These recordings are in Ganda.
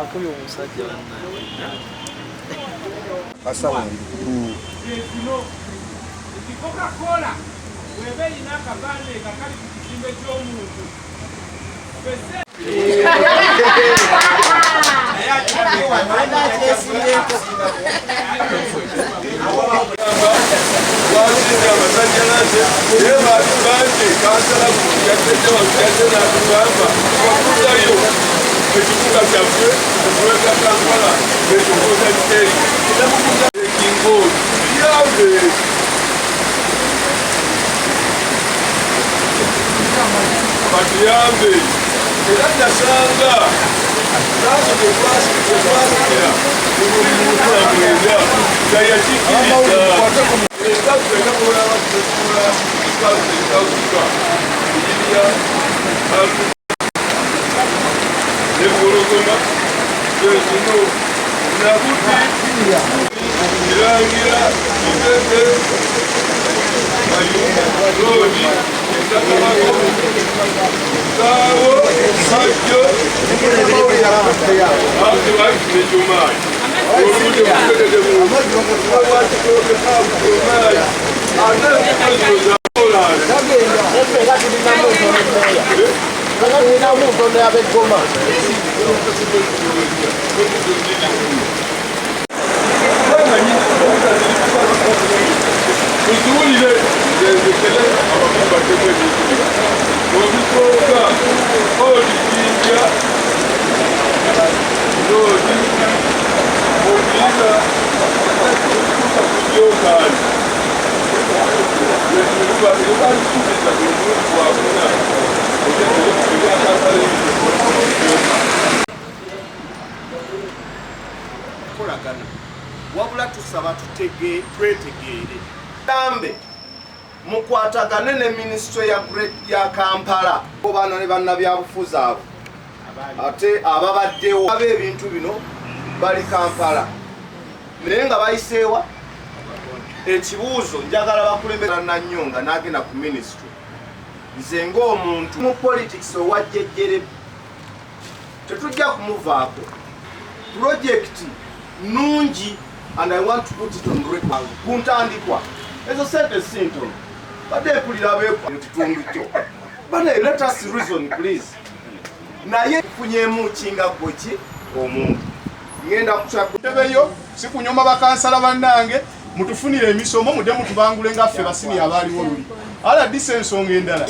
akuli omusajja asawa Coca-Cola webe ina kabane kakali kukimbe ky'omuntu Batuyambe era nasanga nazo tekwasigira buli muntu amwenda nga yakikiriza ekakwena kuola ekauka iriya negologoma ezino nabuti irangira ibete mayumba lodi Sawo, Sajo, wabula tusaba twetegeere tambe mukwatagane ne ministry ya Kampala obana ne bannabyabufuzi abo ate ababaddewo ab'ebintu bino bali Kampala naye nga bayiseewa ekibuuzo njagala bakulembera Nanyonga n'agenda ku ministry nze ng'omuntu mu politics owajjejjere tetujja kumuvaako project nungi and I want to put it on record kuntandikwa ezo sente sintono badde mpulira beekwa ekitundu kyo bane let us reason please naye kunyemu kinga goki omuntu ngenda kutebeyo sikunyoma bakansala bannange mutufunire emisomo mudde mutubangule nga ffe basini abaaliwo luli Rdc ensonga endala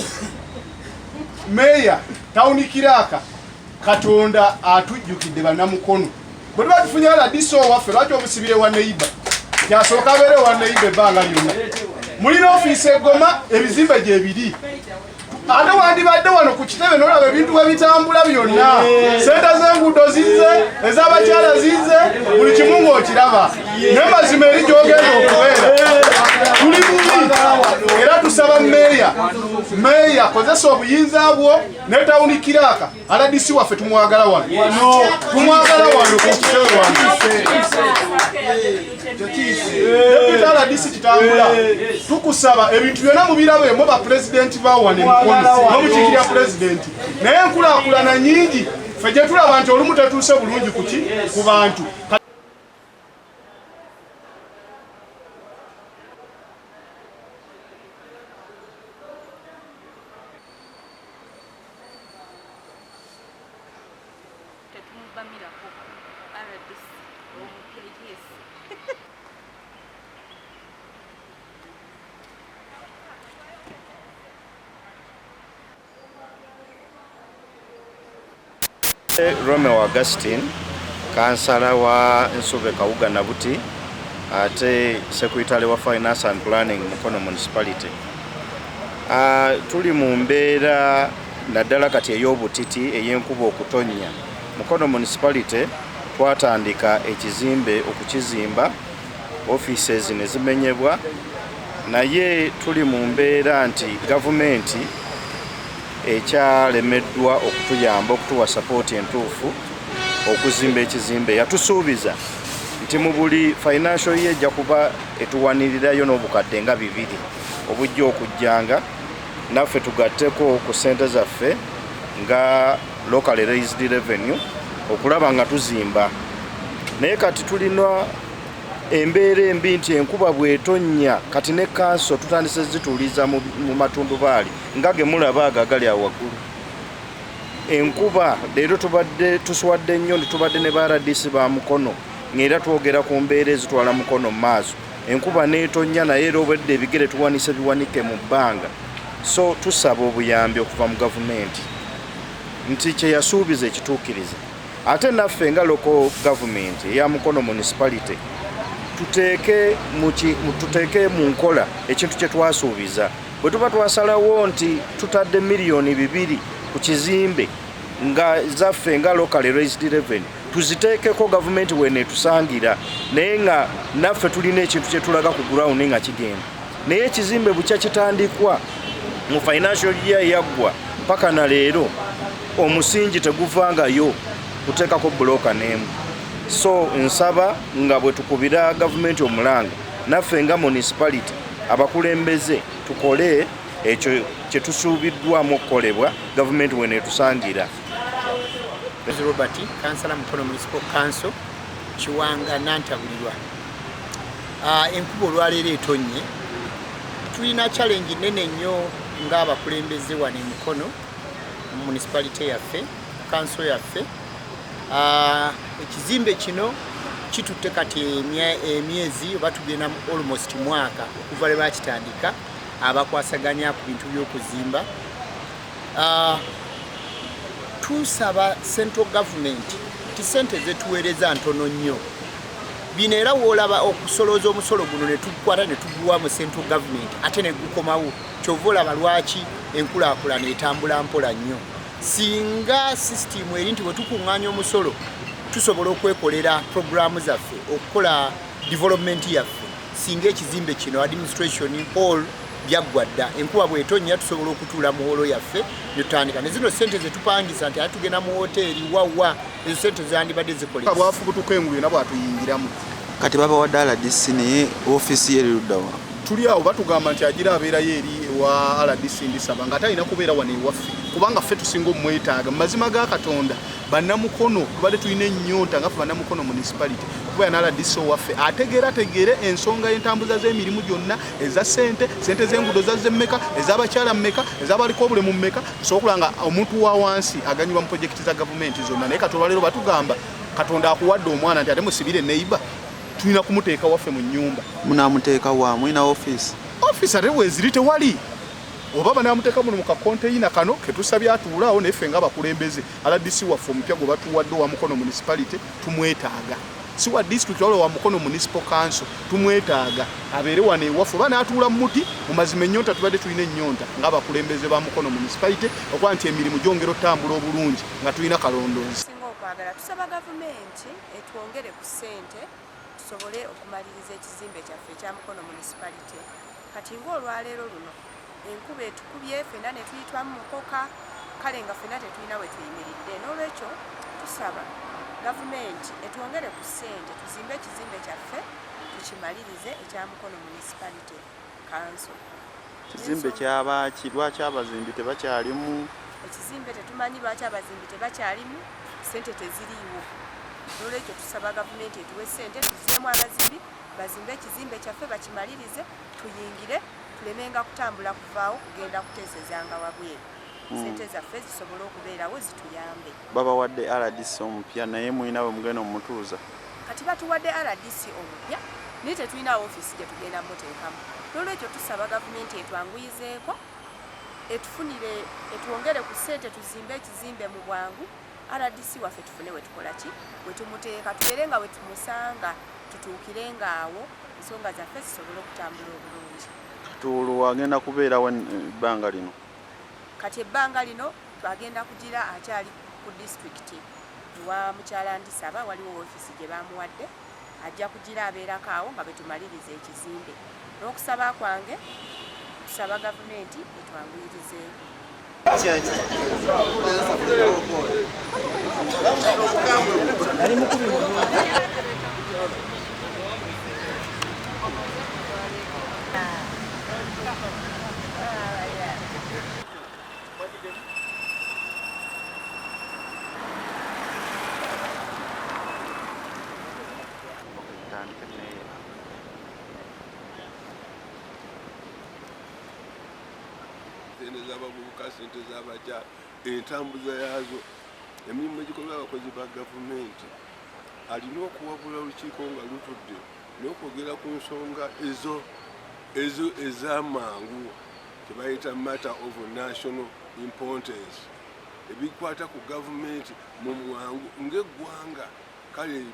meya tawuni Kiraka Katonda atujjukidde bannamukono bwe tuba tufunye Rdc owaffe lwaki obusibire wa neiba kyasooka abeere wa neiba ebbanga lyonna mulina ofiisi eggoma ebizimbe gyebiri ate wandibadde wano ku kitebe n'olaba ebintu bwe bitambula byonna sente z'enguudo zizze ez'abakyala zizze buli kimu ng'okiraba naye mazima eri gy'ogenda okubeera tuli bubi era tusaba meeya kozesa obuyinza bwo ne tawuni Kiraka Rdc waffe tumwagala wano ku kitebe wano deputy Rdc Kitambula tukusaba ebintu byonna mubirabemo ba president bawane Mukono n'omukiikirira president naye enkulaakulana nyingi ffe gye tulaba nti olumu tetuuse bulungi ku bantu Romeo Augustine, kansala wa Nsobe Kawuga Nabuti, ate Secretary wa Finance and Planning Mukono Municipality. Tuli mu mbeera naddala kati ey'obutiti ey'enkuba okutonnya. Mukono Municipality twatandika ekizimbe okukizimba, offices ne zimenyebwa, naye tuli mu mbeera nti gavumenti ekyalemeddwa okutuyamba okutuwa support entuufu okuzimba ekizimbe. Yatusuubiza nti mu buli financial year ejja kuba etuwanirirayo n'obukadde nga 2 obujja okujjanga naffe tugatteko ku ssente zaffe nga local raised revenue okulaba nga tuzimba. Naye kati tulina embeera embi nti enkuba bw'etonnya kati ne kanso tutandise zituliza mu matundubaali nga ge mulaba agali awo waggulu. Enkuba leero tubadde tuswadde nnyo tubadde ne ba Rdc ba Mukono ng'era twogera ku mbeera ezitwala Mukono mu maaso. Enkuba n'etonnya naye era obwedde ebigere tuwanise biwanike mu bbanga. So tusaba obuyambi okuva mu gavumenti nti kye yasuubiza ekituukirize. Ate naffe nga local government eya Mukono Municipality tuteeke mu nkola ekintu kye twasuubiza. Bwe tuba twasalawo nti tutadde $2 million ku kizimbe nga zaffe nga local raised revenue tuziteekeko gavumenti weeneetusangira, naye nga naffe tulina ekintu kye tulaga ku ground nga kigenda. Naye ekizimbe bukya kitandikwa mu financial year yaggwa paka na leero omusingi teguvangayo kuteekako bulooka n'emu. So nsaba nga bwe tukubira gavumenti omulanga naffe nga municipality abakulembeze tukole ekyo kye tusuubiddwamu okukolebwa gavumenti weeneetusangira. Robert, Kansala Mukono Municipal Council, Kiwanga Nantabulirwa. Enkuba olwaleero etonnye, tulina challenge nene nnyo ng'abakulembeze wano e Mukono mu municipality yaffe, council yaffe. Ekizimbe kino kitutte kati emyezi oba tugenda almost mwaka okuva lwe bakitandika abakwasaganya ku bintu by'okuzimba. Tusaba central government ti sente zetuweereza ntono nnyo. Bino era woolaba okusolooza omusolo guno ne tukwata ne tuguwa mu central government ate ne gukomawo. Kyova olaba lwaki enkulaakulana etambula mpola nnyo. Singa system eri nti bwe tukuŋŋaanya omusolo tusobola okwekolera programu zaffe okukola development yaffe. Singa ekizimbe kino administration hall byaggwa dda, enkuba bw'etonnya tusobola okutuula mu holo yaffe ne tutandika. Ne zino ssente ze tupangisa nti ate tugenda mu hoteeri wawa, ezo ssente zandibadde zikolesa. Bwafubutuka engulu nabo atuyingiramu. Kati babawadde RDC naye ofiisi ye eruddawa. Tuli awo batugamba nti agira abeerayo eri wa RDC ndisaba nga talina kubeera wano ewaffe kubanga ffe tusinga omwetaaga. Mu mazima ga Katonda bannamukono tubadde tulina ennyonta nga ffe bannamukono municipality kuba na RDC waffe ategeere ensonga y'entambuza z'emirimu gyonna eza sente z'enguudo zazze mmeka, ez'abakyala mmeka, ez'abaliko obulemu mmeka, tusobola nga omuntu wa wansi aganyulwa mu projekiti za gavumenti zonna. Naye Katonda leero batugamba Katonda akuwadde omwana nti ate musibire neighbor tulina kumuteeka waffe mu nnyumba. Munaamuteeka wa mulina ofiisi? Ofiisi ate weeziri tewali. Oba banaamuteeka muno mu kakonteyina kano ke tusabye atuulaawo naye ffe ng'abakulembeze RDC waffe omupya gwe batuwadde wa Mukono Municipality tumwetaaga. Si wa district wala wa Mukono Municipal Council tumwetaaga abeere wano ewaffe oba n'atuula mu muti. Mu mazima ennyonta tubadde tulina ennyonta ng'abakulembeze ba Mukono Municipality okuba nti emirimu gyongera otambula obulungi nga tulina kalondoozi. Singa okwagala tusaba gavumenti etwongere ku ssente tusobole okumaliriza ekizimbe kyaffe ekya Mukono Municipality. Kati ng'olwaleero luno enkuba etukubye ffenna ne tuyitwamu mukoka, kale nga ffenna tetulina we tuyimiridde. N'olwekyo tusaba gavumenti etwongere ku ssente tuzimbe ekizimbe kyaffe tukimalirize ekya Mukono Municipality Council. Kizimbe ky'abaaki lwaki abazimbi tebakyalimu? Ekizimbe tetumanyi lwaki abazimbi tebakyalimu, ssente teziriiwo. N'olwekyo tusaba gavumenti etuwe ssente tuziemu abazimbi bazimbe ekizimbe kyaffe bakimalirize tuyingire tulemenga kutambula kuvaawo kugenda kuteesezanga wabweru. Ssente zaffe zisobole okubeerawo zituyambe. Babawadde RDC omupya naye mulina bwe mugenda omutuuza? Kati batuwadde RDC omupya naye tetulina ofiisi gye tugenda muteekamu. N'olwekyo tusaba gavumenti etwanguyizeeko etufunire etwongere ku ssente tuzimbe ekizimbe mu bwangu. RDC waffe tufune we tukola ki we tumuteeka tubeere nga we tumusanga tutuukirenga awo ensonga zaffe zisobole okutambula obulungi. Katuulu agenda kubeerawo ebbanga lino? Kati ebbanga lino twagenda kugira akyali ku disitulikiti ewa mukyala Ndisaba waliwo ofiisi gye bamuwadde ajja kugira abeerako awo nga bwe tumaliriza ekizimbe. N'okusaba kwange tusaba gavumenti etwanguyirizeeko. Sente z'abavubuka, sente z'abakyala, entambuza yaazo, emirimu egikolwa abakozi ba gavumenti alina okuwabula olukiiko nga lutudde n'okwogera ku nsonga ezo ez'amangu tebayita matter of national importance ebikwata ku gavumenti mu mwangu ng'eggwanga kale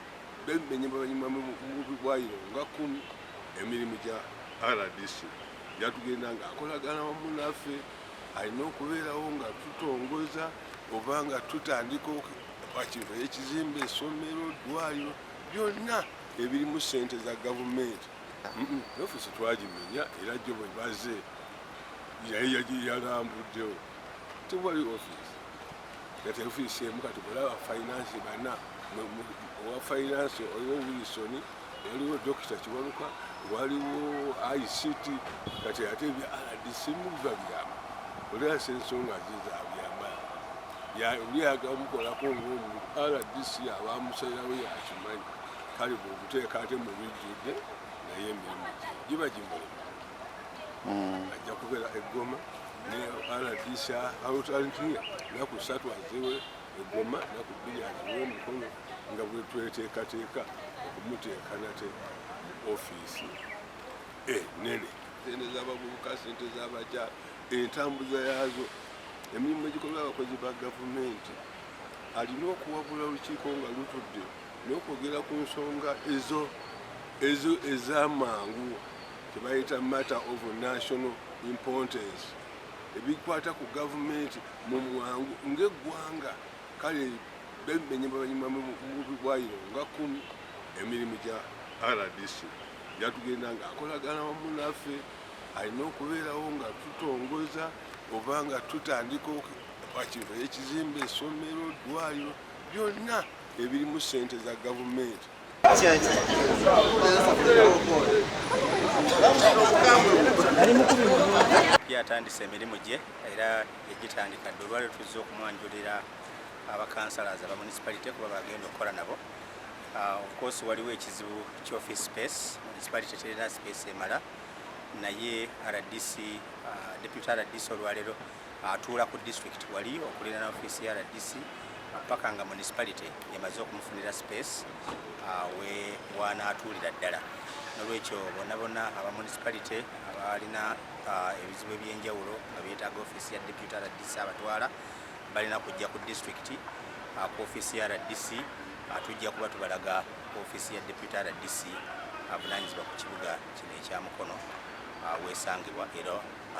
bemenyebanyuma mu bibwayiro nga 10 emirimu gya RDC yatugenda ng'akolagana wamu naffe alina okubeerawo nga tutongoza oba nga tutandika wakiva ekizimbe essomero ddwaliro byonna ebirimu ssente za gavumenti ofiisi twagimenya era gyo bwe baze yalambuddewo tewali ofiisi kati ofiisi emu kati bulaba finance bana owa finance oliwo Wilson waliwo Dr. Kiwanuka waliwo ICT kati ate ebya RDC mubiva byama olera sensonga zizabyamba oliaga omukolako ng'omuntu RDC abamusalawo yakimanyi kale bwebuteeka ate mu bijjudde naye emirimu giba gimulema ajja kubeera eggoma ne RDC awutantiya naku 3 azewe eggoma naku 2 azewe Mukono nga bwe tweteekateeka okumuteeka nate ofiisi nene sente z'abavubuka, sente z'abakyala, entambuza yaazo, emirimu egikolwa abakozi ba gavumenti alina okuwabula olukiiko nga lutudde n'okwogera ku nsonga ezo ez'amangu tebayita matter of national importance ebikwata ku gavumenti mu mwangu ng'eggwanga kale bemenyebanyuma mu bibwayiro nga 10 emirimu gya RDC yatugenda ng'akolagana wamu naffe alina okubeerawo nga tutongoza oba nga tutandika wakiva ekizimbe essomero ddwaliro byonna ebirimu ssente za gavumenti yatandise emirimu gye era egitandika dde olwaliro tuzze okumwanjulira abakansalazi aba municipality kuba bagenda okukola nabo. Of course waliwo ekizibu ky'office space, municipality terina space emala naye RDC deputy RDC olwaliro atuula ku district wali okulina office ya RDC paka nga municipality emaze okumufunira space we wanaatuulira ddala nolwekyo bonna aba municipality abalina ebizibu ebyenjawulo nga beetaaga office ya deputy RDC abatwala balina kujja ku district ku office ya RDC tujja kuba tubalaga office ya deputy RDC avunanyizibwa ku kibuga kino ekya Mukono wesangibwa era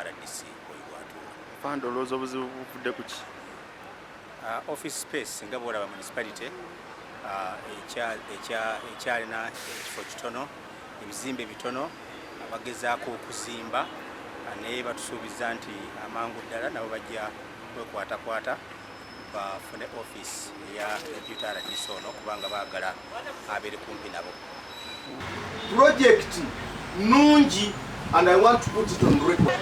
RDC weyigwatuula. Fando olowooza obuzibu buvudde ku ki? Office space nga bwolaba municipality ekyalina ekifo kitono, ebizimbe bitono, abagezaako okuzimba naye batusuubiza nti amangu ddala nabo bajja kwekwatakwata bafune office ya deputy RDC ono kubanga baagala abeere kumpi nabo. Project nungi and I want to put it on record.